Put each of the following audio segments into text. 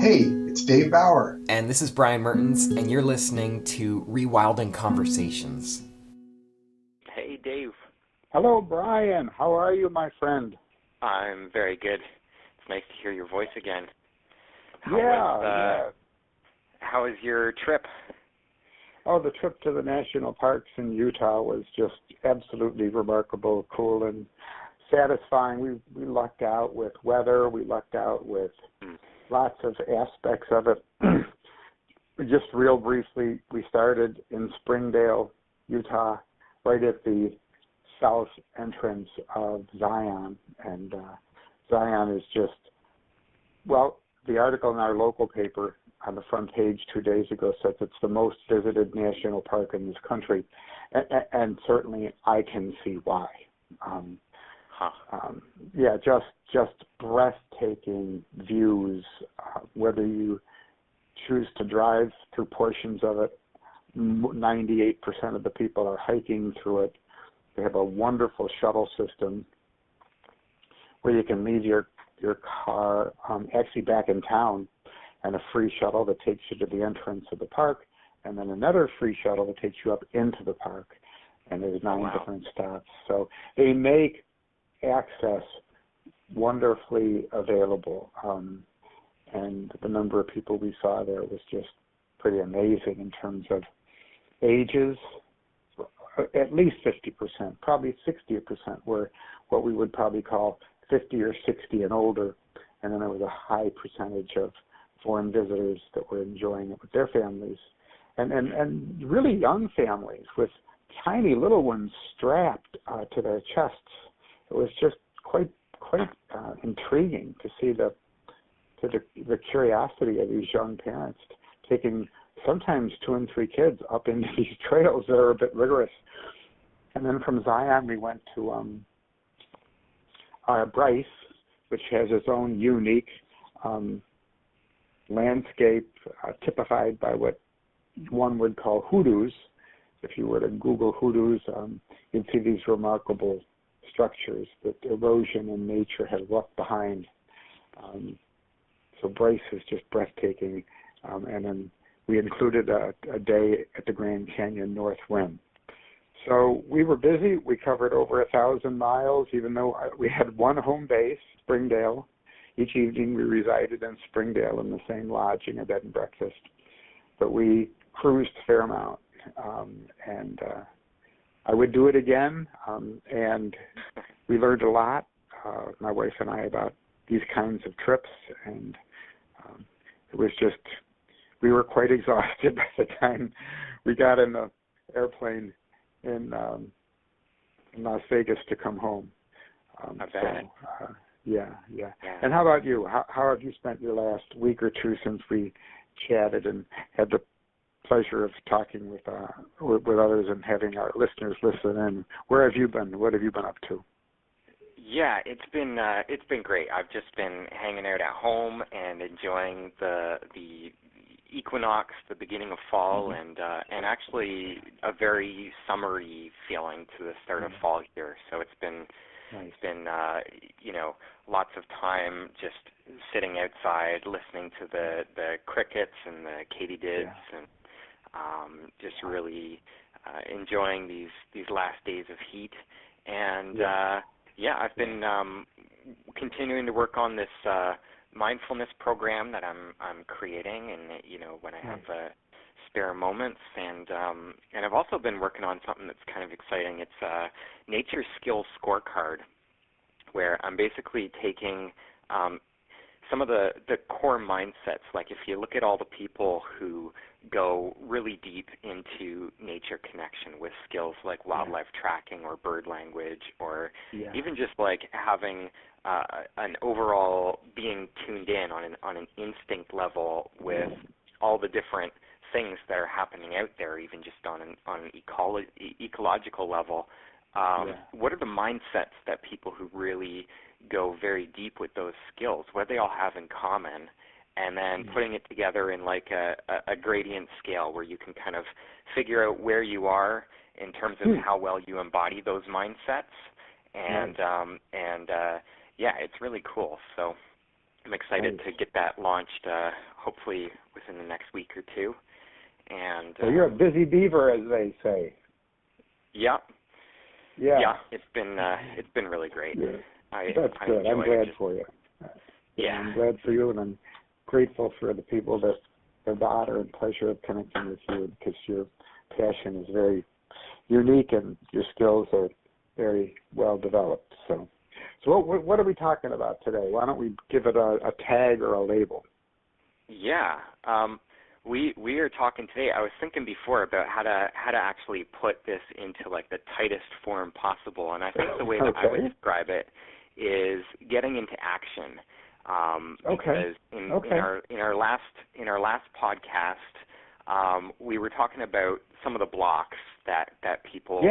Hey, it's Dave Bauer. And this is Brian Mertens, and you're listening to Rewilding Conversations. Hey, Dave. Hello, Brian. How are you, my friend? I'm very good. It's nice to hear your voice again. Yeah. How was your trip? Oh, the trip to the national parks in Utah was just absolutely remarkable, cool, and satisfying. We lucked out with weather. We lucked out with lots of aspects of it. Just real briefly, we started in Springdale, Utah, right at the south entrance of Zion. And Zion is just, well, the article in our local paper on the front page 2 days ago says it's the most visited national park in this country. And certainly I can see why. Yeah, just breathtaking views, whether you choose to drive through portions of it. 98% of the people are hiking through it. They have a wonderful shuttle system where you can leave your car actually back in town, and a free shuttle that takes you to the entrance of the park, and then another free shuttle that takes you up into the park. And there's 9 different stops. So they make access wonderfully available. And the number of people we saw there was just pretty amazing in terms of ages. At least 50%, probably 60% were what we would probably call 50 or 60 and older. And then there was a high percentage of foreign visitors that were enjoying it with their families. And really young families with tiny little ones strapped to their chests. It was just quite intriguing to see the curiosity of these young parents taking sometimes 2 and 3 kids up into these trails that are a bit rigorous. And then from Zion we went to Bryce, which has its own unique landscape typified by what one would call hoodoos. If you were to Google hoodoos, you'd see these remarkable structures that erosion and nature had left behind. So Bryce is just breathtaking. And then we included a day at the Grand Canyon North Rim. So we were busy. We covered over 1,000 miles, even though we had one home base, Springdale. Each evening we resided in Springdale in the same lodging, a bed and breakfast. But we cruised Fairmount, and I would do it again. And we learned a lot, my wife and I, about these kinds of trips. And it was just, we were quite exhausted by the time we got in the airplane in Las Vegas to come home. Yeah. And how about you? How have you spent your last week or two since we chatted and had the pleasure of talking with others and having our listeners listen in? Where have you been? What have you been up to? Yeah, it's been great. I've just been hanging out at home and enjoying the equinox, the beginning of fall, and actually a very summery feeling to the start of fall here. So it's been lots of time just sitting outside, listening to the crickets and the katydids, and just really enjoying these last days of heat. And I've been continuing to work on this mindfulness program that I'm creating, and when I have spare moments, and I've also been working on something that's kind of exciting. It's a nature skills scorecard, where I'm basically taking some of the core mindsets. Like if you look at all the people who go really deep into nature connection with skills like wildlife tracking or bird language, or even just like having an overall being tuned in on an instinct level with all the different things that are happening out there, even just on an ecological level. What are the mindsets that people who really go very deep with those skills, what do they all have in common? And then putting it together in like a gradient scale where you can kind of figure out where you are in terms of how well you embody those mindsets. And it's really cool. So I'm excited to get that launched, hopefully within the next week or two. And so you're a busy beaver, as they say. Yeah. Yeah. It's been really great. Yeah. I good. I'm glad for you. Yeah. I'm glad for you, and I'm grateful for the people that have the honor and pleasure of connecting with you, because your passion is very unique and your skills are very well developed. So what are we talking about today? Why don't we give it a tag or a label? Yeah. We are talking today. I was thinking before about how to actually put this into like the tightest form possible, and I think the way that I would describe it is getting into action. Because in our last podcast, we were talking about some of the blocks that people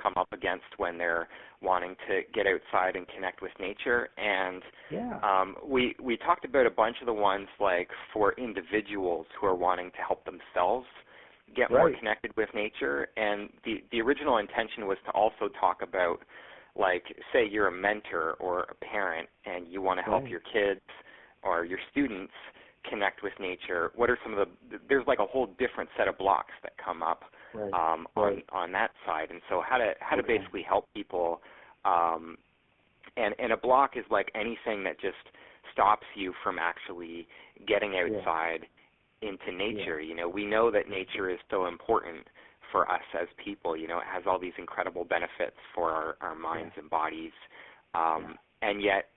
come up against when they're wanting to get outside and connect with nature, and we talked about a bunch of the ones like for individuals who are wanting to help themselves get more connected with nature, and the original intention was to also talk about, like, say you're a mentor or a parent and you want to help your kids or your students connect with nature. What are some of there's like a whole different set of blocks that come up on that side, and so how to basically help people. And a block is like anything that just stops you from actually getting outside into nature. You know, we know that nature is so important for us as people. You know, it has all these incredible benefits for our minds and bodies, and yet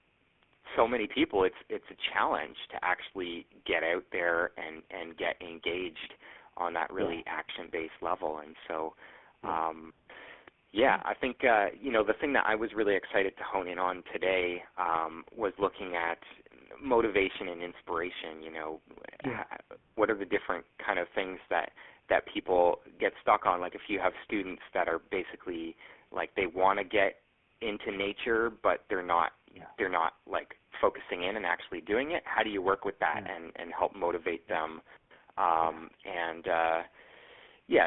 so many people, it's a challenge to actually get out there and get engaged on that really action-based level. And so, I think, the thing that I was really excited to hone in on today was looking at motivation and inspiration. You know, what are the different kind of things that people get stuck on? Like if you have students that are basically like they want to get into nature, but they're not like focusing in and actually doing it. How do you work with that and help motivate them?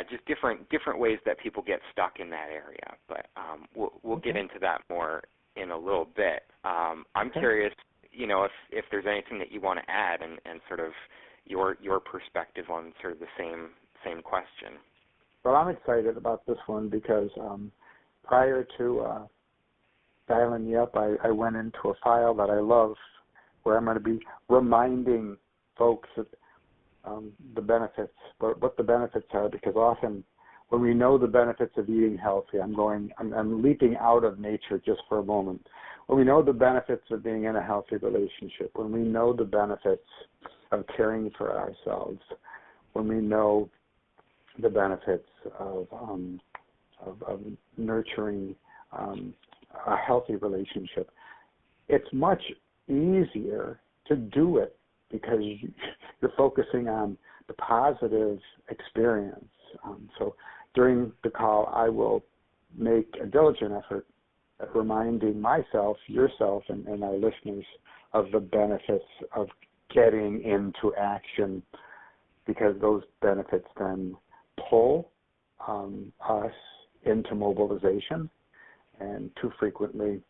Just different ways that people get stuck in that area. But we'll get into that more in a little bit. I'm curious, if there's anything that you want to add and sort of your perspective on sort of the same question. Well, I'm excited about this one because prior to dialing you up, I went into a file that I love where I'm going to be reminding folks that the benefits, what the benefits are, because often when we know the benefits of eating healthy, I'm leaping out of nature just for a moment. When we know the benefits of being in a healthy relationship, when we know the benefits of caring for ourselves, when we know the benefits of nurturing a healthy relationship, it's much easier to do it because you're focusing on the positive experience. So during the call, I will make a diligent effort at reminding myself, yourself, and our listeners of the benefits of getting into action, because those benefits then pull us into mobilization. And too frequently,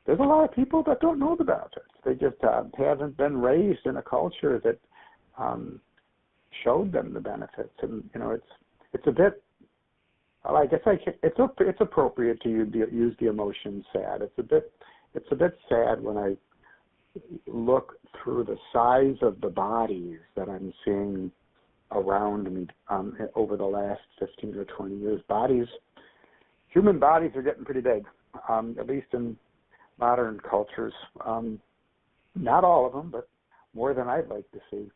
there's a lot of people that don't know the benefits. They just haven't been raised in a culture that showed them the benefits. And it's a bit. Well, I guess it's appropriate to use the emotion sad. It's a bit sad when I look through the size of the bodies that I'm seeing around me over the last 15 or 20 years. Human bodies are getting pretty big, at least in modern cultures. Not all of them, but more than I'd like to see.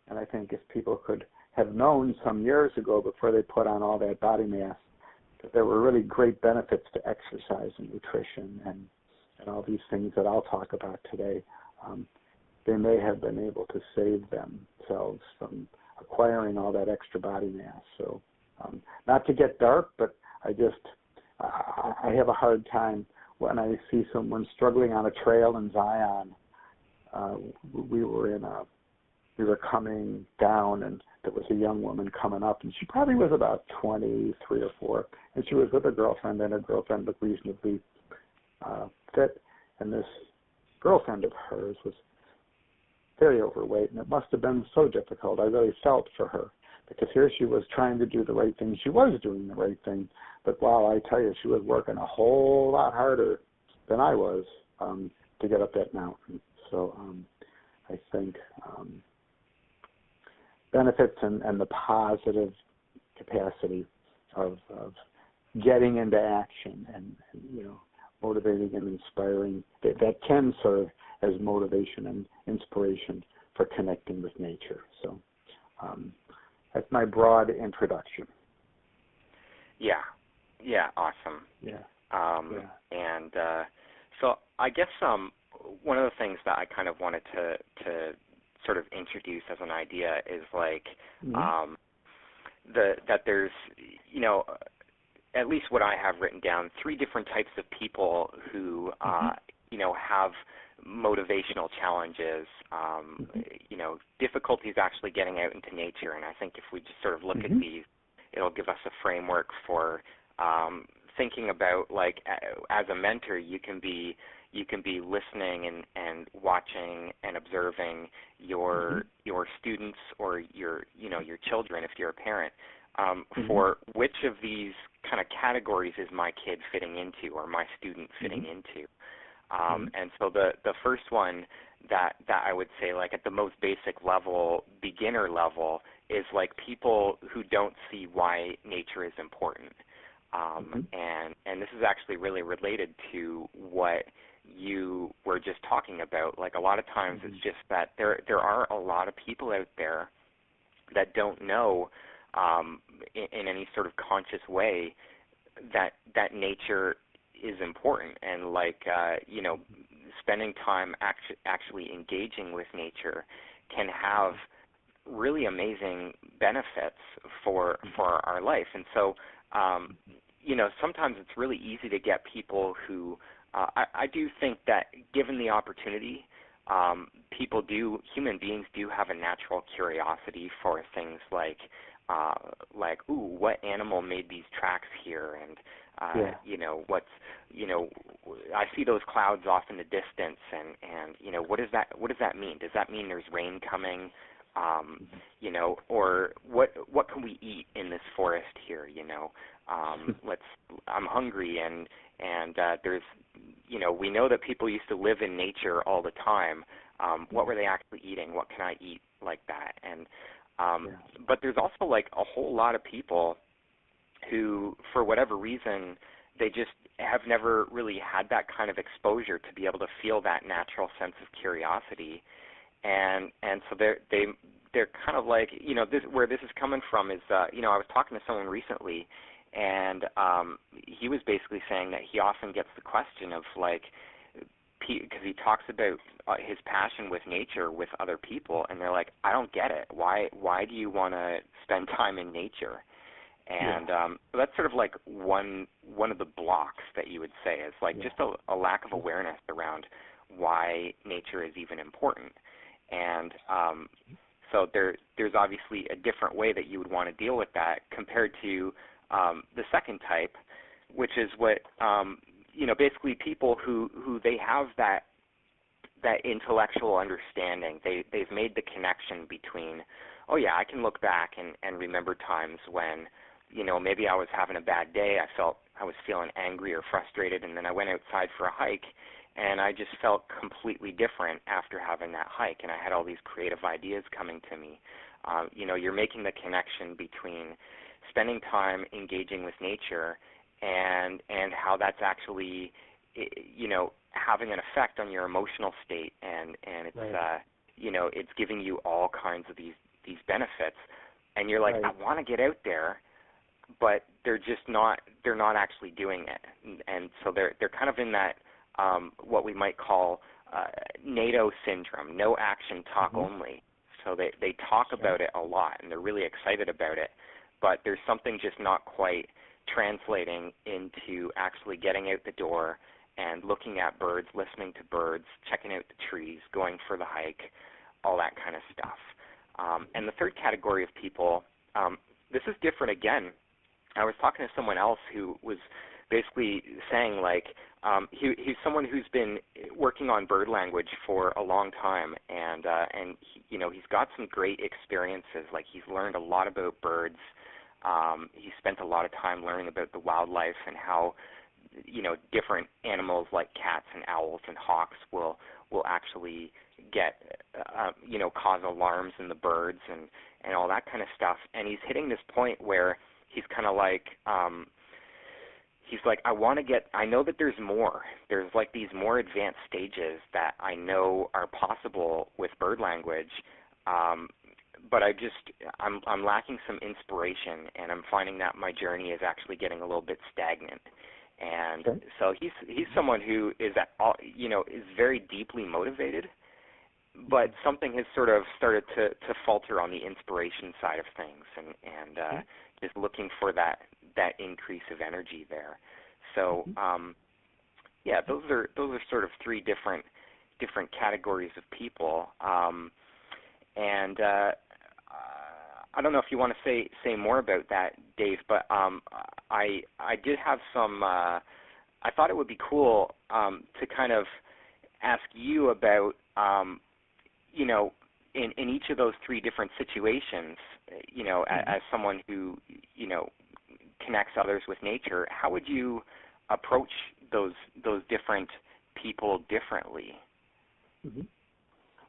And I think if people could have known some years ago, before they put on all that body mass, that there were really great benefits to exercise and nutrition and all these things that I'll talk about today, they may have been able to save themselves from acquiring all that extra body mass. So not to get dark, but I have a hard time when I see someone struggling on a trail in Zion. We were coming down, and there was a young woman coming up, and she probably was about 23 or 4, and she was with a girlfriend, and her girlfriend looked reasonably fit, and this girlfriend of hers was very overweight, and it must have been so difficult. I really felt for her, because here she was trying to do the right thing. She was doing the right thing, but wow, I tell you, she was working a whole lot harder than I was to get up that mountain. So I think benefits and the positive capacity of getting into action and motivating and inspiring, that can serve as motivation and inspiration for connecting with nature. So that's my broad introduction. Yeah, awesome. Yeah. And so I guess one of the things that I kind of wanted to sort of introduce as an idea is like that there's, at least what I have written down, 3 different types of people who have motivational challenges, difficulties actually getting out into nature. And I think if we just sort of look at these, it'll give us a framework for thinking about, like, as a mentor, you can be listening and watching and observing your students or your children if you're a parent, for which of these kind of categories is my kid fitting into or my student fitting into. And so the first one that I would say, like, at the most basic level, beginner level, is like people who don't see why nature is important. And this is actually really related to what you were just talking about. Like, a lot of times it's just that there are a lot of people out there that don't know in any sort of conscious way that nature is important, and like spending time actually engaging with nature can have really amazing benefits for our life. And so sometimes it's really easy to get people who I do think that given the opportunity, human beings do have a natural curiosity for things like ooh, what animal made these tracks here, and I see those clouds off in the distance, and what does that mean? Does that mean there's rain coming? Or what can we eat in this forest here? I'm hungry, and there's, we know that people used to live in nature all the time. What were they actually eating? What can I eat like that? And but there's also, like, a whole lot of people who, for whatever reason, they just have never really had that kind of exposure to be able to feel that natural sense of curiosity, and so they're kind of like, where this is coming from is, I was talking to someone recently, and he was basically saying that he often gets the question of, like, because he talks about his passion with nature with other people, and they're like, I don't get it. Why do you want to spend time in nature? And so that's sort of like one of the blocks that you would say is, like, just a lack of awareness around why nature is even important. And so there's obviously a different way that you would want to deal with that compared to the second type, which is what basically people who they have that intellectual understanding. They've made the connection between, oh yeah, I can look back and remember times when, maybe I was having a bad day, I was feeling angry or frustrated, and then I went outside for a hike, and I just felt completely different after having that hike, and I had all these creative ideas coming to me. You're making the connection between spending time engaging with nature and how that's actually, having an effect on your emotional state, and it's it's giving you all kinds of these benefits, and you're like, I want to get out there, but they're not actually doing it, and so they're kind of in that what we might call NATO syndrome, no action, talk only. So they talk about it a lot, and they're really excited about it, but there's something just not quite translating into actually getting out the door and looking at birds, listening to birds, checking out the trees, going for the hike, all that kind of stuff. And the third category of people, this is different again. I was talking to someone else who was basically saying like he's someone who's been working on bird language for a long time, and he, he's got some great experiences. Like he's learned a lot about birds. He spent a lot of time learning about the wildlife and how different animals like cats and owls and hawks will actually get cause alarms in the birds and all that kind of stuff. And he's hitting this point where he's kind of like he's like, I know that there's more. There's like these more advanced stages that I know are possible with bird language, but I'm lacking some inspiration, and I'm finding that my journey is actually getting a little bit stagnant. And okay. So he's someone who is is very deeply motivated, but something has sort of started to falter on the inspiration side of things, and is looking for that increase of energy there. So those are sort of three different categories of people, and I don't know if you want to say more about that, Dave, but I did have some. I thought it would be cool to kind of ask you about, in each of those three different situations, as someone who connects others with nature, how would you approach those different people differently? Mm-hmm.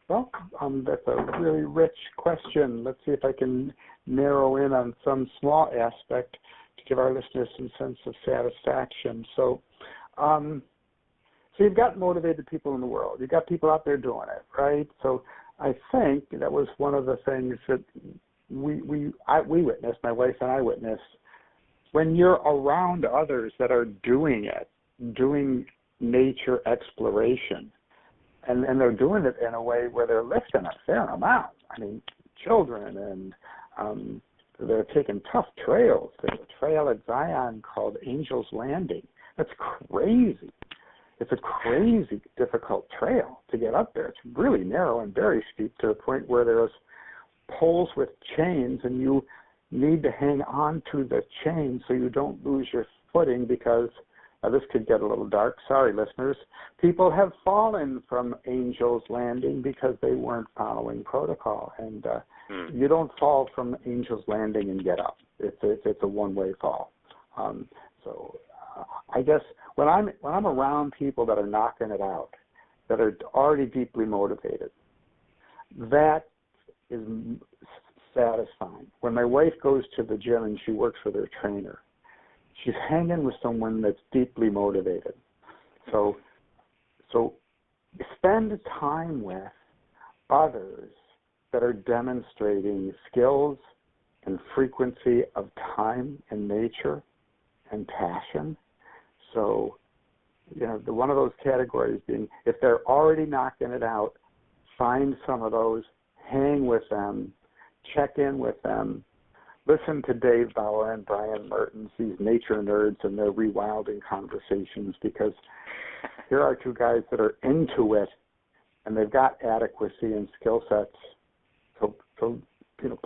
Well, that's a really rich question. Let's see if I can narrow in on some small aspect to give our listeners some sense of satisfaction. So you've got motivated people in the world. You've got people out there doing it, right? So I think that was one of the things that we witnessed, my wife and I witnessed, when you're around others that are doing nature exploration, and they're doing it in a way where they're lifting a fair amount. I mean, children, and they're taking tough trails. There's a trail at Zion called Angel's Landing. That's crazy. It's a crazy difficult trail to get up there. It's really narrow and very steep to the point where there's poles with chains, and you need to hang on to the chain so you don't lose your footing, because this could get a little dark. Sorry, listeners. People have fallen from Angel's Landing because they weren't following protocol. And you don't fall from Angel's Landing and get up. It's a one-way fall. I guess when I'm around people that are knocking it out, that are already deeply motivated, that is satisfying. When my wife goes to the gym and she works with her trainer, she's hanging with someone that's deeply motivated. So spend time with others that are demonstrating skills and frequency of time and nature and passion. So, one of those categories being, if they're already knocking it out, find some of those, hang with them, check in with them. Listen to Dave Bauer and Brian Mertens, these nature nerds, and their rewilding conversations, because here are two guys that are into it, and they've got adequacy and skill sets. So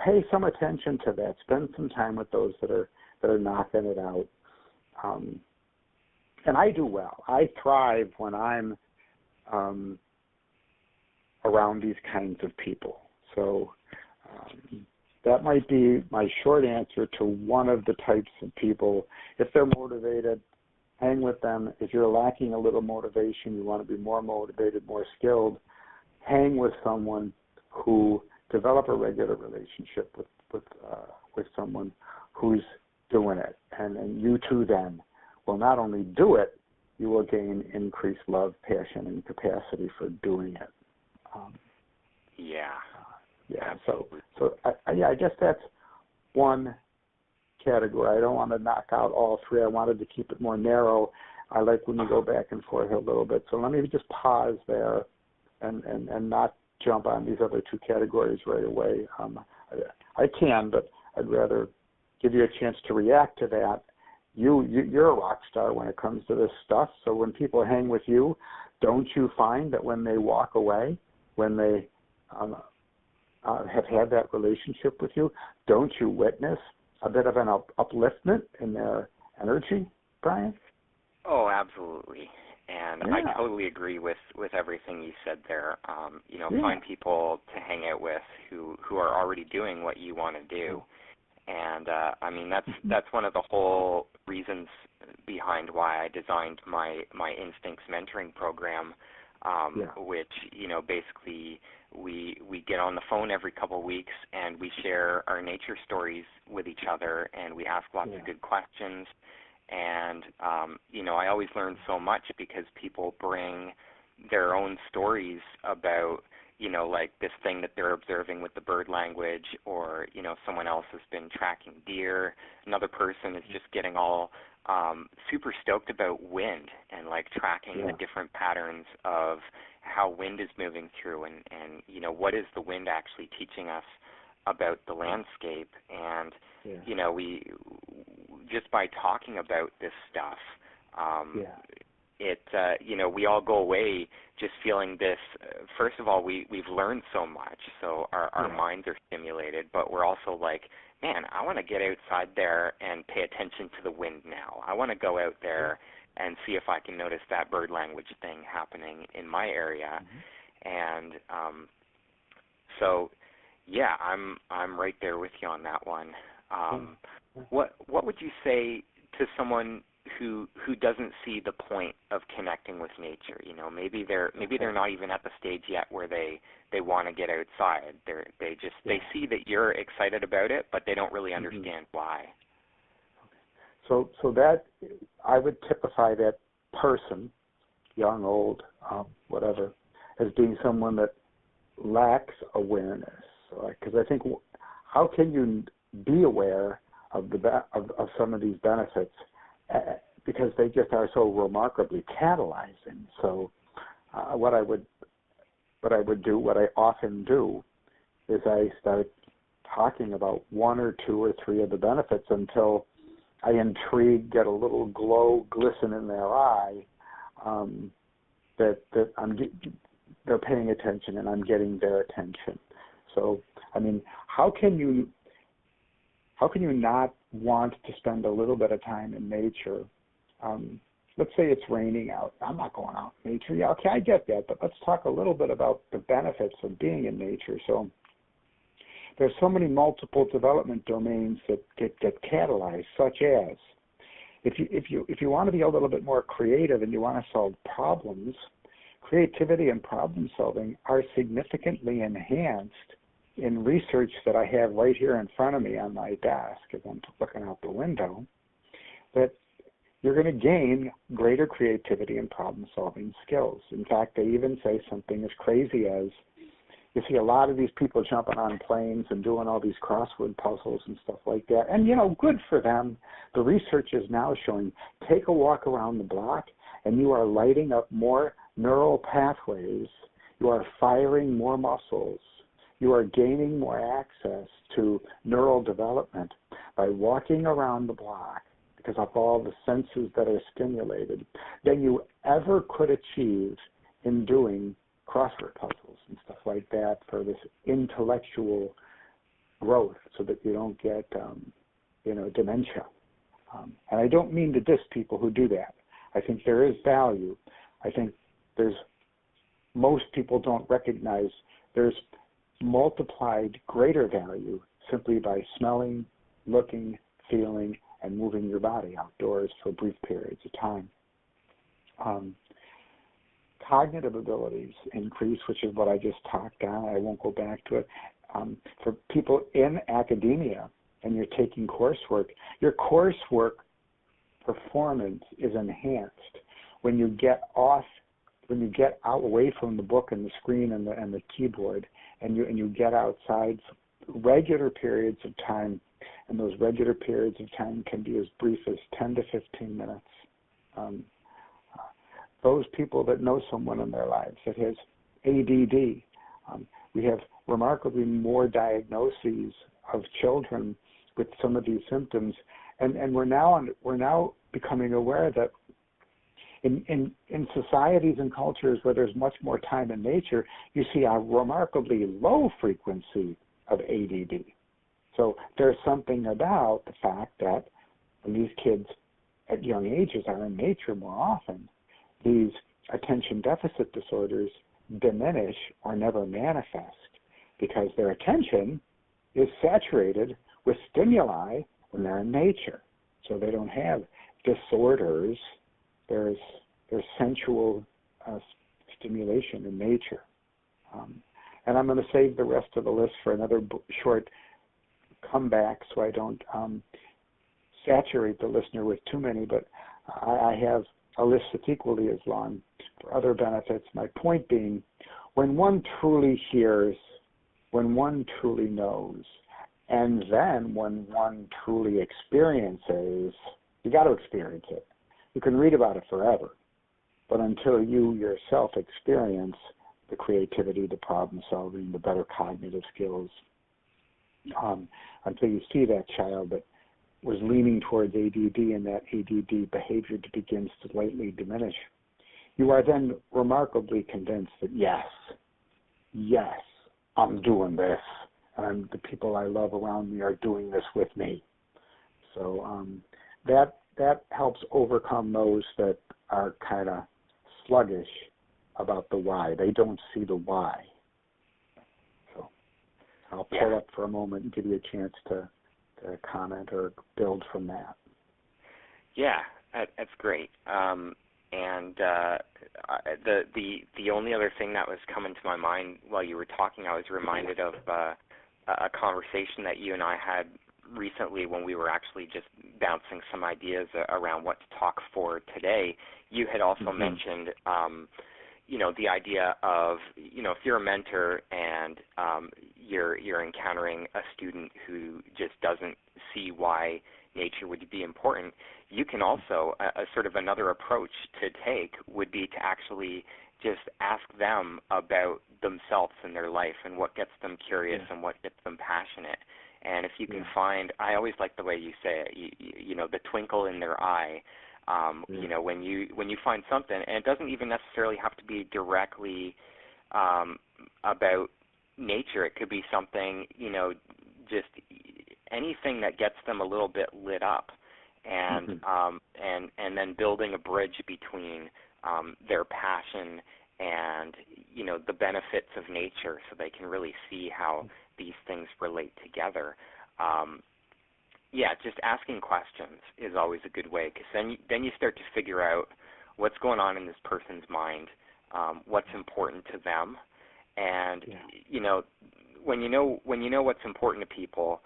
pay some attention to that. Spend some time with those that are knocking it out. And I do well. I thrive when I'm around these kinds of people. So that might be my short answer to one of the types of people. If they're motivated, hang with them. If you're lacking a little motivation, you want to be more motivated, more skilled, hang with someone who develop a regular relationship with someone who's doing it. And you too then will not only do it, you will gain increased love, passion, and capacity for doing it. I guess that's one category. I don't want to knock out all three. I wanted to keep it more narrow. I like when we go back and forth a little bit. So let me just pause there and not jump on these other two categories right away. I can, but I'd rather give you a chance to react to that. You're a rock star when it comes to this stuff. So when people hang with you, don't you find that when they walk away, when they have had that relationship with you, don't you witness a bit of an upliftment in their energy, Brian? Oh, absolutely. And Yeah. I totally agree with everything you said there. Yeah. Find people to hang out with who are already doing what you want to do. And that's one of the whole reasons behind why I designed my Instincts mentoring program, which basically we get on the phone every couple of weeks and we share our nature stories with each other, and we ask lots of good questions. And I always learn so much because people bring their own stories about like this thing that they're observing with the bird language, or, someone else has been tracking deer. Another person is just getting all super stoked about wind and like tracking the different patterns of how wind is moving through, and what is the wind actually teaching us about the landscape. And, we just by talking about this stuff, we all go away just feeling this. First of all, we've learned so much, so our minds are stimulated, but we're also like, man, I want to get outside there and pay attention to the wind now. I want to go out there and see if I can notice that bird language thing happening in my area. And I'm right there with you on that one. What would you say to someone who doesn't see the point of connecting with nature? Maybe they're not even at the stage yet where they want to get outside. They see that you're excited about it, but they don't really understand why. So that I would typify that person, young, old, whatever, as being someone that lacks awareness. Because I think, how can you be aware of of some of these benefits? Because they just are so remarkably catalyzing. So what I often do, is I start talking about one or two or three of the benefits until I get a little glow, glisten in their eye, that they're paying attention and I'm getting their attention. So, how can you not want to spend a little bit of time in nature? Let's say it's raining out. I'm not going out in nature. Yeah, okay, I get that, but let's talk a little bit about the benefits of being in nature. So there's so many multiple development domains that get catalyzed, such as if you want to be a little bit more creative and you want to solve problems, creativity and problem solving are significantly enhanced in research that I have right here in front of me on my desk as I'm looking out the window, that you're going to gain greater creativity and problem-solving skills. In fact, they even say something as crazy as, you see a lot of these people jumping on planes and doing all these crossword puzzles and stuff like that. And, good for them. The research is now showing, take a walk around the block and you are lighting up more neural pathways. You are firing more muscles. You are gaining more access to neural development by walking around the block, because of all the senses that are stimulated, than you ever could achieve in doing crossword puzzles and stuff like that for this intellectual growth, so that you don't get, dementia. And I don't mean to diss people who do that. I think there is value. I think most people don't recognize there's multiplied greater value simply by smelling, looking, feeling, and moving your body outdoors for brief periods of time. Cognitive abilities increase, which is what I just talked on. I won't go back to it. For people in academia and you're taking coursework, your coursework performance is enhanced when you get out away from the book and the screen and the keyboard, and you get outside for regular periods of time. And those regular periods of time can be as brief as 10 to 15 minutes. Those people that know someone in their lives that has ADD, we have remarkably more diagnoses of children with some of these symptoms, and we're now becoming aware that in societies and cultures where there's much more time in nature, you see a remarkably low frequency of ADD. So there's something about the fact that when these kids at young ages are in nature more often, these attention deficit disorders diminish or never manifest because their attention is saturated with stimuli when they're in nature. So they don't have disorders. There's sensual stimulation in nature. And I'm going to save the rest of the list for another short comeback so I don't saturate the listener with too many, but I have a list that's equally as long for other benefits. My point being, when one truly hears, when one truly knows, and then when one truly experiences, you got to experience it. You can read about it forever, but until you yourself experience the creativity, the problem solving, the better cognitive skills, until you see that child that was leaning towards ADD and that ADD behavior begins to slightly diminish, you are then remarkably convinced that yes, I'm doing this, and the people I love around me are doing this with me. So that helps overcome those that are kind of sluggish about the why. They don't see the why. So I'll pull up for a moment and give you a chance to comment or build from that. Yeah, that's great. And the only other thing that was coming to my mind while you were talking, I was reminded of a conversation that you and I had recently when we were actually just bouncing some ideas around what to talk for today. You had also mentioned, the idea of, if you're a mentor and you're encountering a student who just doesn't see why nature would be important, you can also, a sort of another approach to take would be to actually just ask them about themselves and their life and what gets them curious and what gets them passionate. And if you can find, I always like the way you say it, the twinkle in their eye, when you find something, and it doesn't even necessarily have to be directly about nature. It could be something, just anything that gets them a little bit lit up, and and then building a bridge between their passion and the benefits of nature, so they can really see how these things relate together. Just asking questions is always a good way, because then you start to figure out what's going on in this person's mind, what's important to them, and when you know what's important to people,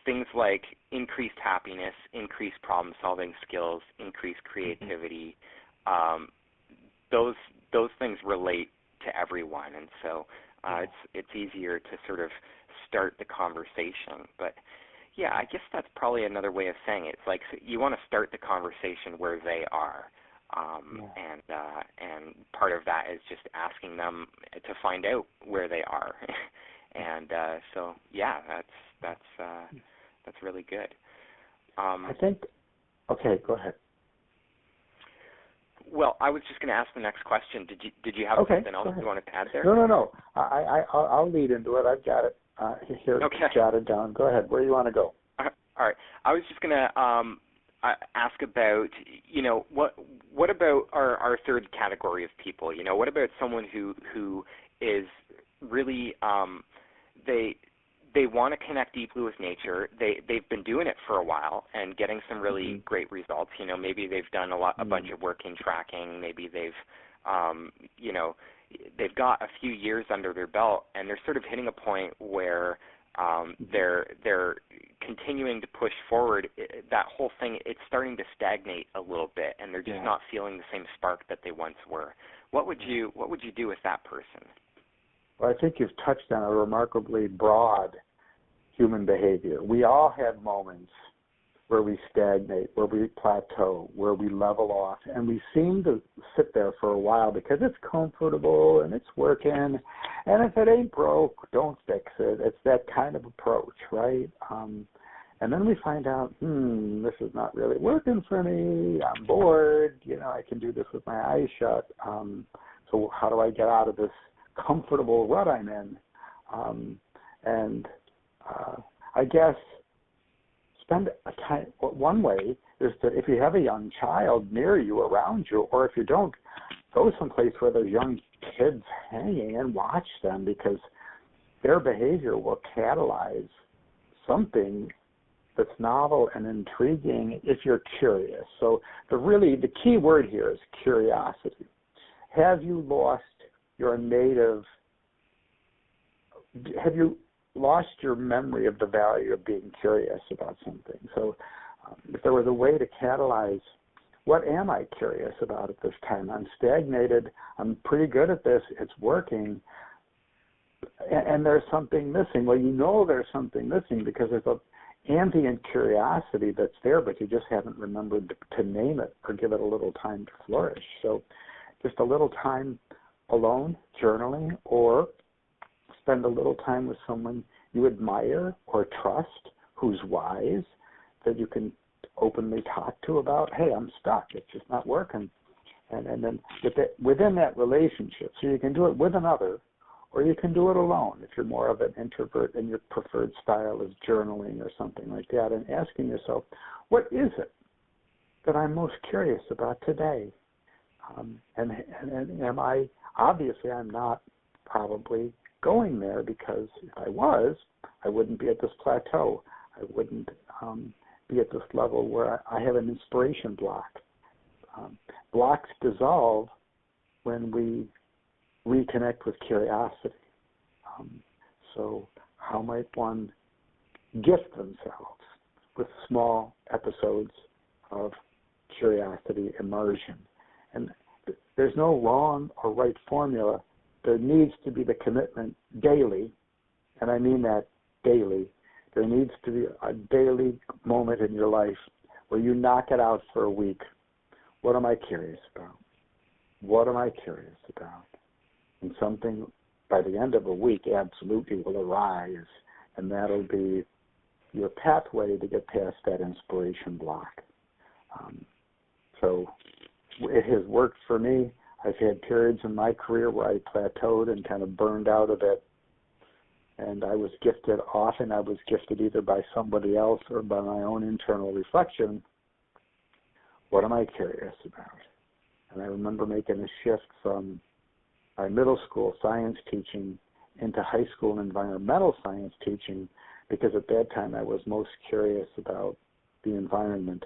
things like increased happiness, increased problem-solving skills, increased creativity, those things relate to everyone, and so it's easier to sort of start the conversation. But I guess that's probably another way of saying it. It's like you want to start the conversation where they are, and part of that is just asking them to find out where they are, and that's really good. I think. Okay, go ahead. Well, I was just going to ask the next question. Did you have something else you wanted to add there? No. I'll lead into it. I've got it here jotted down. Go ahead. Where do you want to go? All right. I was just going to ask about, what about our third category of people? What about someone who is really they want to connect deeply with nature. They've been doing it for a while and getting some really great results. Maybe they've done a bunch of work in tracking. Maybe they've they've got a few years under their belt, and they're sort of hitting a point where they're continuing to push forward. That whole thing, it's starting to stagnate a little bit, and they're just not feeling the same spark that they once were. What would you do with that person? Well, I think you've touched on a remarkably broad human behavior. We all have moments where we stagnate, where we plateau, where we level off, and we seem to sit there for a while because it's comfortable and it's working, and if it ain't broke, don't fix it. It's that kind of approach, right? And then we find out, this is not really working for me. I'm bored. I can do this with my eyes shut. So how do I get out of this comfortable rut I'm in? I guess spend a time. One way is to, if you have a young child near you, around you, or if you don't, go someplace where there's young kids hanging and watch them, because their behavior will catalyze something that's novel and intriguing if you're curious. So the key word here is curiosity. Have you lost your memory of the value of being curious about something? So if there was a way to catalyze, what am I curious about at this time? I'm stagnated. I'm pretty good at this. It's working. And there's something missing. Well, you know there's something missing because there's an ambient curiosity that's there, but you just haven't remembered to name it or give it a little time to flourish. So just a little time alone, journaling, or spend a little time with someone you admire or trust, who's wise, that you can openly talk to about, hey, I'm stuck, it's just not working. And then within that relationship, so you can do it with another, or you can do it alone if you're more of an introvert and your preferred style is journaling or something like that, and asking yourself, what is it that I'm most curious about today? And am I, obviously I'm not probably going there, because if I was, I wouldn't be at this plateau. I wouldn't be at this level where I have an inspiration block. Blocks dissolve when we reconnect with curiosity. So how might one gift themselves with small episodes of curiosity, immersion? And there's no wrong or right formula. There needs to be the commitment daily, and I mean that daily. There needs to be a daily moment in your life where you knock it out for a week. What am I curious about? What am I curious about? And something by the end of a week absolutely will arise, and that'll be your pathway to get past that inspiration block. So it has worked for me. I've had periods in my career where I plateaued and kind of burned out a bit. And I was gifted, often I was gifted either by somebody else or by my own internal reflection. What am I curious about? And I remember making a shift from my middle school science teaching into high school environmental science teaching, because at that time I was most curious about the environment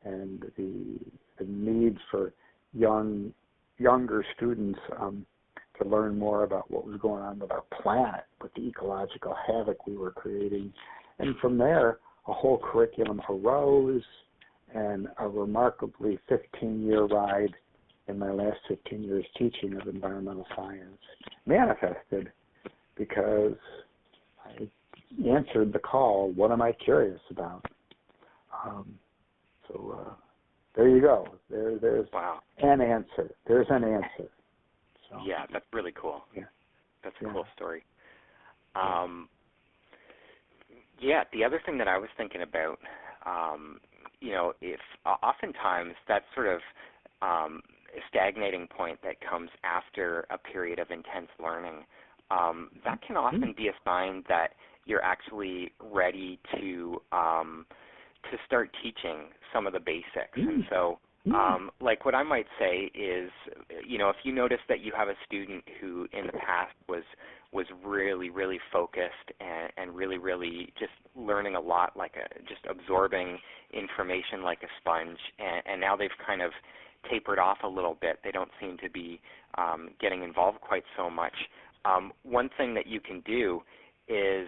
and the need for younger students to learn more about what was going on with our planet, with the ecological havoc we were creating. And from there, a whole curriculum arose, and a remarkably 15-year ride in my last 15 years teaching of environmental science manifested because I answered the call, what am I curious about? There you go. There's wow. an answer. There's an answer. So, yeah, that's really cool. Yeah. That's a cool story. The other thing that I was thinking about, if oftentimes that sort of stagnating point that comes after a period of intense learning, that can often be a sign that you're actually ready to start teaching some of the basics. And so, like what I might say is, if you notice that you have a student who in the past was really, really focused and really, really just learning a lot, just absorbing information like a sponge, and now they've kind of tapered off a little bit. They don't seem to be getting involved quite so much. One thing that you can do is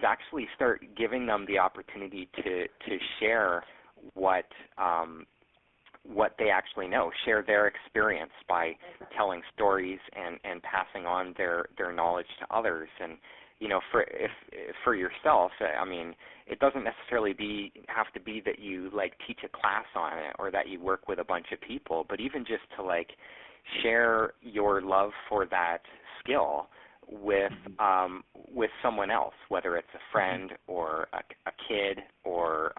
actually start giving them the opportunity to share what they actually know, share their experience by telling stories and passing on their knowledge to others. And for yourself, I mean, it doesn't necessarily have to be that you teach a class on it or that you work with a bunch of people, but even just to share your love for that skill with someone else, whether it's a friend or a kid or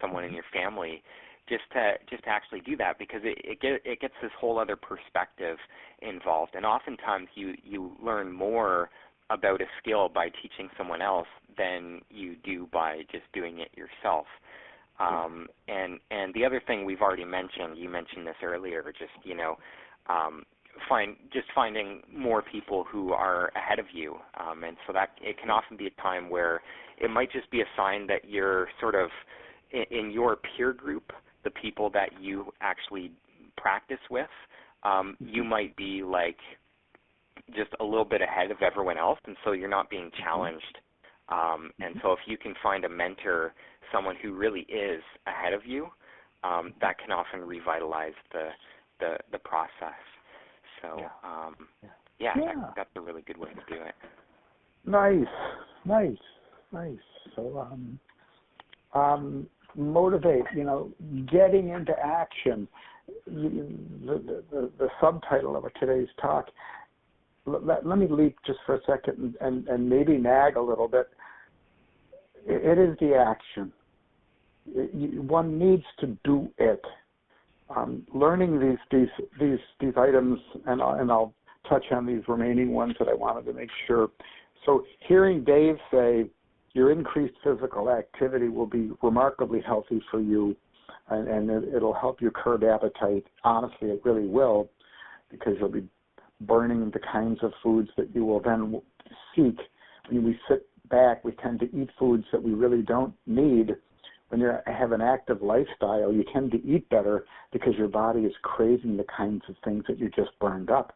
someone in your family, just to actually do that, because it gets this whole other perspective involved. And oftentimes you learn more about a skill by teaching someone else than you do by just doing it yourself. And the other thing we've already mentioned, you mentioned this earlier, just finding more people who are ahead of you, and so that it can often be a time where it might just be a sign that you're sort of in your peer group, the people that you actually practice with, you might be like just a little bit ahead of everyone else, and so you're not being challenged. And so if you can find a mentor, someone who really is ahead of you, that can often revitalize the process. So, that's a really good way to do it. Nice. So, motivate, getting into action. The subtitle of today's talk, let me leap just for a second and maybe nag a little bit. It is the action. One needs to do it. Learning these items, and I'll touch on these remaining ones that I wanted to make sure. So hearing Dave say your increased physical activity will be remarkably healthy for you, and it'll help you curb appetite. Honestly, it really will, because you'll be burning the kinds of foods that you will then seek. When we sit back, we tend to eat foods that we really don't need. When you have an active lifestyle, you tend to eat better because your body is craving the kinds of things that you just burned up,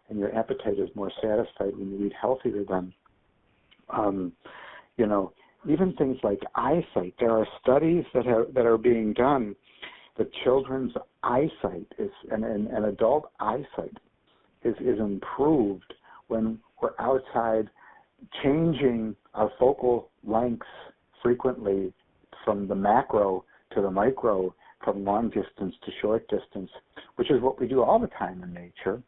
and your appetite is more satisfied when you eat healthier then. Even things like eyesight. There are studies that are being done that children's eyesight and adult eyesight is improved when we're outside, changing our focal lengths frequently from the macro to the micro, from long distance to short distance, which is what we do all the time in nature.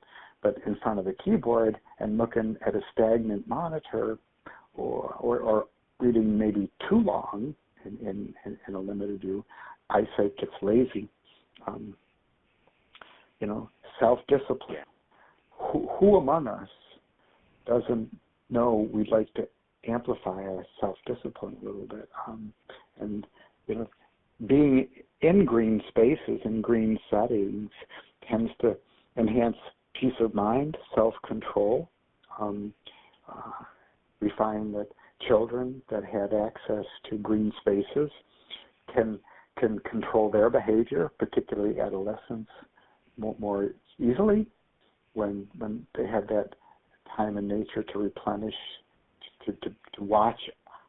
But in front of the keyboard and looking at a stagnant monitor, or reading maybe too long in a limited view, eyesight gets lazy. Self-discipline. Who among us doesn't know we'd like to amplify our self-discipline a little bit? Being in green spaces, in green settings, tends to enhance peace of mind, self-control. We find that children that have access to green spaces can control their behavior, particularly adolescents, more easily when they have that time in nature to replenish, to watch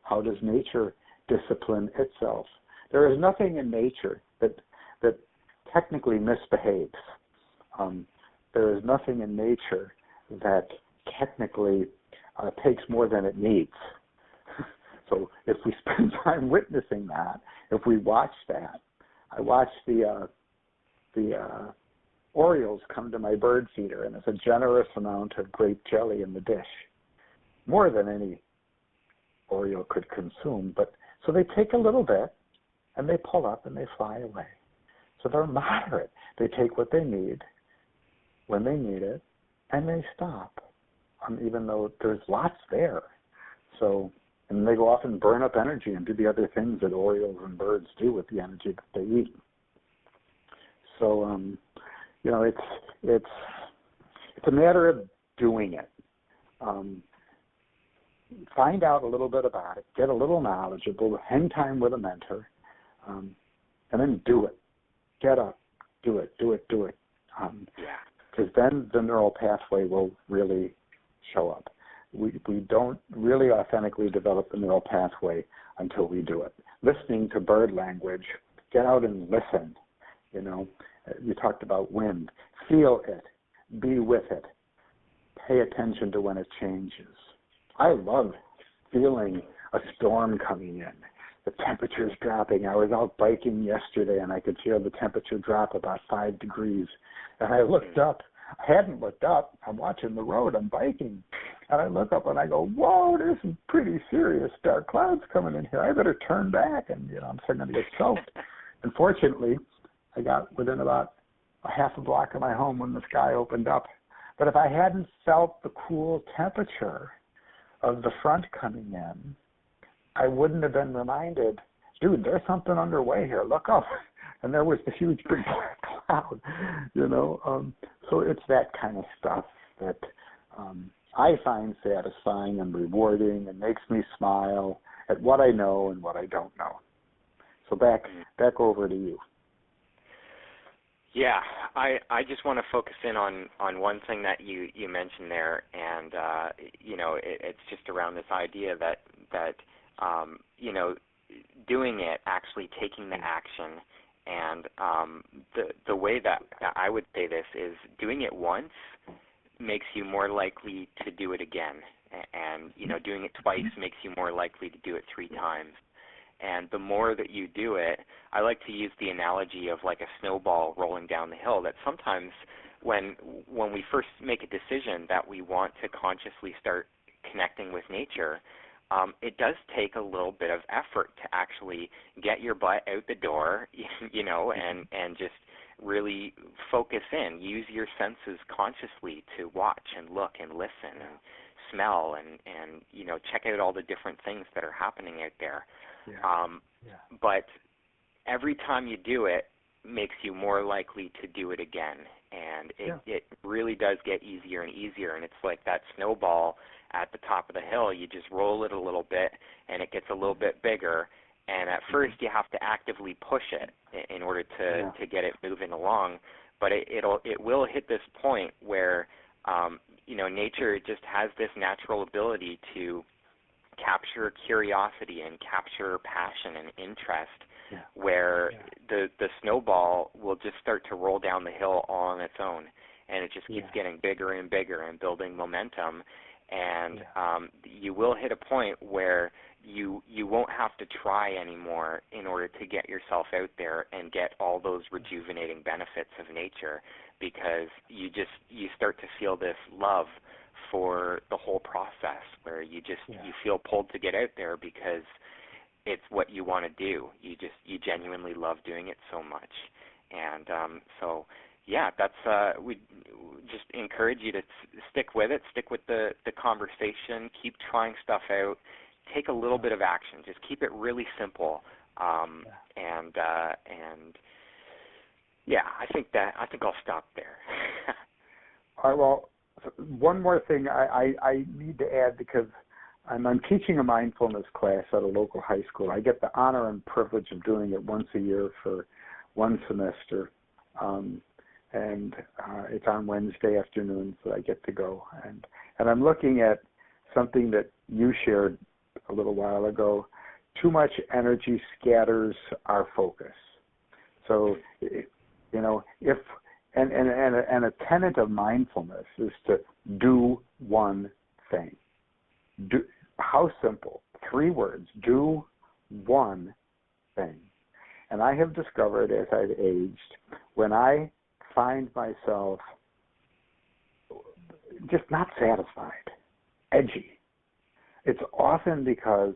how does nature discipline itself. There is nothing in nature that technically misbehaves. There is nothing in nature that technically takes more than it needs. So if we spend time witnessing that, if we watch that, I watched the Orioles come to my bird feeder, and it's a generous amount of grape jelly in the dish, more than any Oriole could consume. But so they take a little bit, and they pull up and they fly away. So they're moderate. They take what they need when they need it, and they stop, even though there's lots there. So, and they go off and burn up energy and do the other things that Orioles and birds do with the energy that they eat. So, it's a matter of doing it. Find out a little bit about it, get a little knowledgeable, hang time with a mentor, and then do it. Get up, do it. Because then the neural pathway will really show up. We don't really authentically develop the neural pathway until we do it. Listening to bird language, get out and listen. You talked about wind. Feel it. Be with it. Pay attention to when it changes. I love feeling a storm coming in. The temperature's dropping. I was out biking yesterday, and I could feel the temperature drop about 5 degrees. And I looked up. I hadn't looked up. I'm watching the road. I'm biking. And I look up, and I go, whoa, there's some pretty serious dark clouds coming in here. I better turn back, and, I'm starting to get soaked. Unfortunately, I got within about a half a block of my home when the sky opened up. But if I hadn't felt the cool temperature of the front coming in, I wouldn't have been reminded, dude, there's something underway here. Look up. And there was the huge big black cloud, you know. So it's that kind of stuff that I find satisfying and rewarding and makes me smile at what I know and what I don't know. So back over to you. Yeah, I just want to focus in on one thing that you mentioned there, and you know, it's just around this idea that you know, doing it, actually taking the action, and the way that I would say this is doing it once makes you more likely to do it again, and you know, doing it twice makes you more likely to do it 3 times. And the more that you do it, I like to use the analogy of like a snowball rolling down the hill, that sometimes when we first make a decision that we want to consciously start connecting with nature, it does take a little bit of effort to actually get your butt out the door, you know, and just really focus in. Use your senses consciously to watch and look and listen and smell and you know, check out all the different things that are happening out there. But every time you do it makes you more likely to do it again, and it really does get easier and easier, and it's like that snowball at the top of the hill. You just roll it a little bit and it gets a little bit bigger, and at first you have to actively push it in order to get it moving along, but it will hit this point where you know, nature just has this natural ability to capture curiosity and capture passion and interest, where the snowball will just start to roll down the hill all on its own, and it just keeps getting bigger and bigger and building momentum, and you will hit a point where you won't have to try anymore in order to get yourself out there and get all those rejuvenating benefits of nature, because you start to feel this love for the whole process, where you feel pulled to get out there because it's what you want to do. You genuinely love doing it so much, and so that's we just encourage you to stick with it, stick with the conversation, keep trying stuff out, take a little bit of action, just keep it really simple, and I think I'll stop there. All right, well, one more thing I need to add, because I'm teaching a mindfulness class at a local high school. I get the honor and privilege of doing it once a year for one semester, and it's on Wednesday afternoon, so I get to go. And I'm looking at something that you shared a little while ago. Too much energy scatters our focus. So, you know, if and a tenet of mindfulness is to do one thing. How simple? 3 words. Do one thing. And I have discovered as I've aged, when I find myself just not satisfied, edgy, it's often because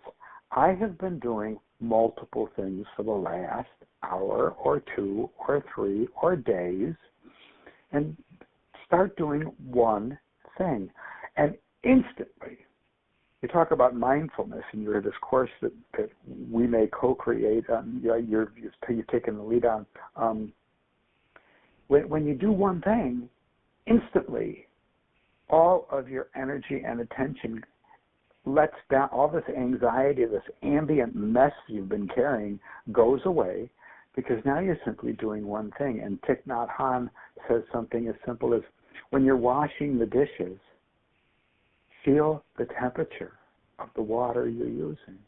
I have been doing multiple things for the last hour or 2 or 3 or days, and start doing one thing. And instantly, you talk about mindfulness in your this course that we may co-create. You've taken the lead on. When you do one thing, instantly, all of your energy and attention lets down. All this anxiety, this ambient mess you've been carrying goes away, because now you're simply doing one thing. And Thich Nhat Hanh says something as simple as, when you're washing the dishes, feel the temperature of the water you're using.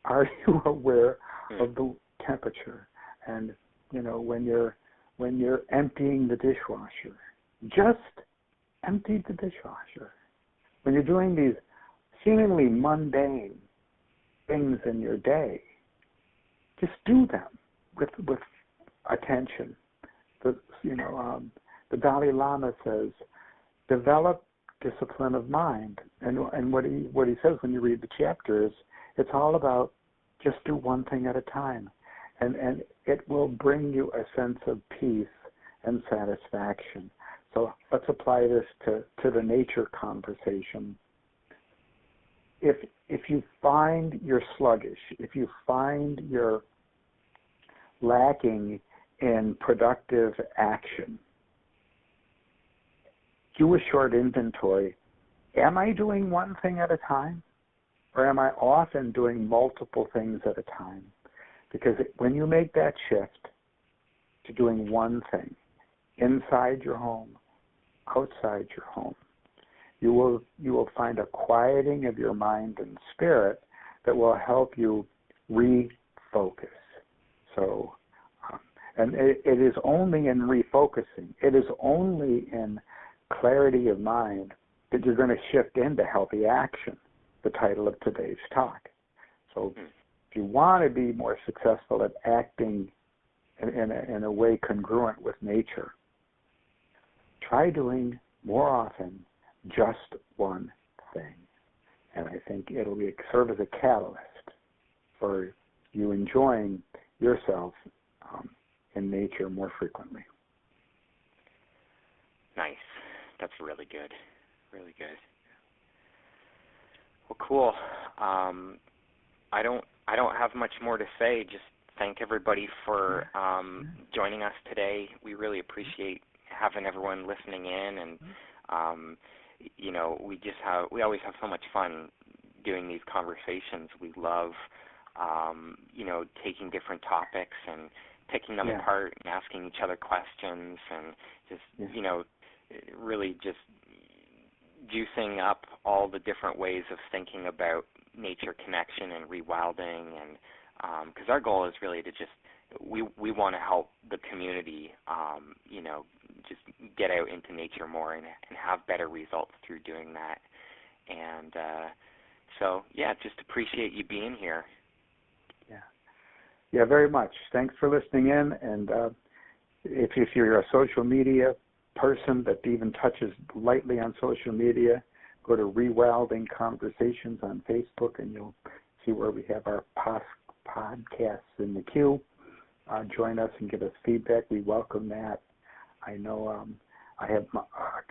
Are you aware of the temperature? And you know, when you're emptying the dishwasher, just empty the dishwasher. When you're doing these seemingly mundane things in your day, just do them with attention. The Dalai Lama says, develop discipline of mind. And what he says when you read the chapters, it's all about just do one thing at a time. And it will bring you a sense of peace and satisfaction. So let's apply this to the nature conversation. if you find you're sluggish, if you find you're lacking in productive action, do a short inventory. Am I doing one thing at a time? Or am I often doing multiple things at a time? Because when you make that shift to doing one thing, inside your home, outside your home, you will find a quieting of your mind and spirit that will help you refocus. So, and it is only in refocusing, it is only in clarity of mind that you're going to shift into healthy action, the title of today's talk. So if you want to be more successful at acting in a way congruent with nature, try doing more often just one thing. And I think it'll serve as a catalyst for you enjoying yourself in nature more frequently. Nice. That's really good. Really good. Well, cool. I don't have much more to say. Just thank everybody for joining us today. We really appreciate having everyone listening in, and we always have so much fun doing these conversations. We love taking different topics and picking them apart and asking each other questions, and just really just juicing up all the different ways of thinking about nature connection and rewilding, and because our goal is really to just we want to help the community just get out into nature more and have better results through doing that. And so just appreciate you being here. Yeah, very much. Thanks for listening in. And if you're a social media person that even touches lightly on social media, go to Rewilding Conversations on Facebook, and you'll see where we have our podcasts in the queue. Join us and give us feedback. We welcome that. I know I have a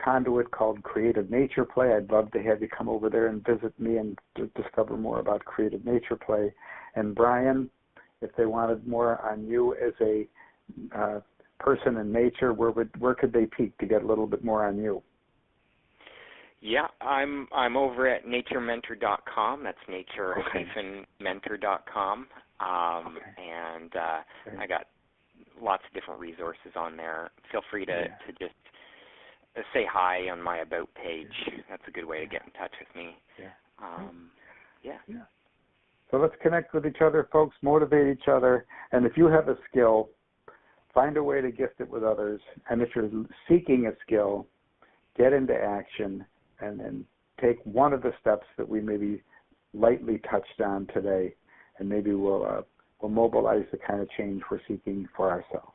conduit called Creative Nature Play. I'd love to have you come over there and visit me and discover more about Creative Nature Play. And Brian, if they wanted more on you as a person in nature, where could they peek to get a little bit more on you? Yeah, I'm over at naturementor.com. That's nature-mentor.com. And I got lots of different resources on there. Feel free to just say hi on my About page. That's a good way to get in touch with me. So let's connect with each other, folks, motivate each other. And if you have a skill, find a way to gift it with others. And if you're seeking a skill, get into action and then take one of the steps that we maybe lightly touched on today, and maybe we'll mobilize the kind of change we're seeking for ourselves.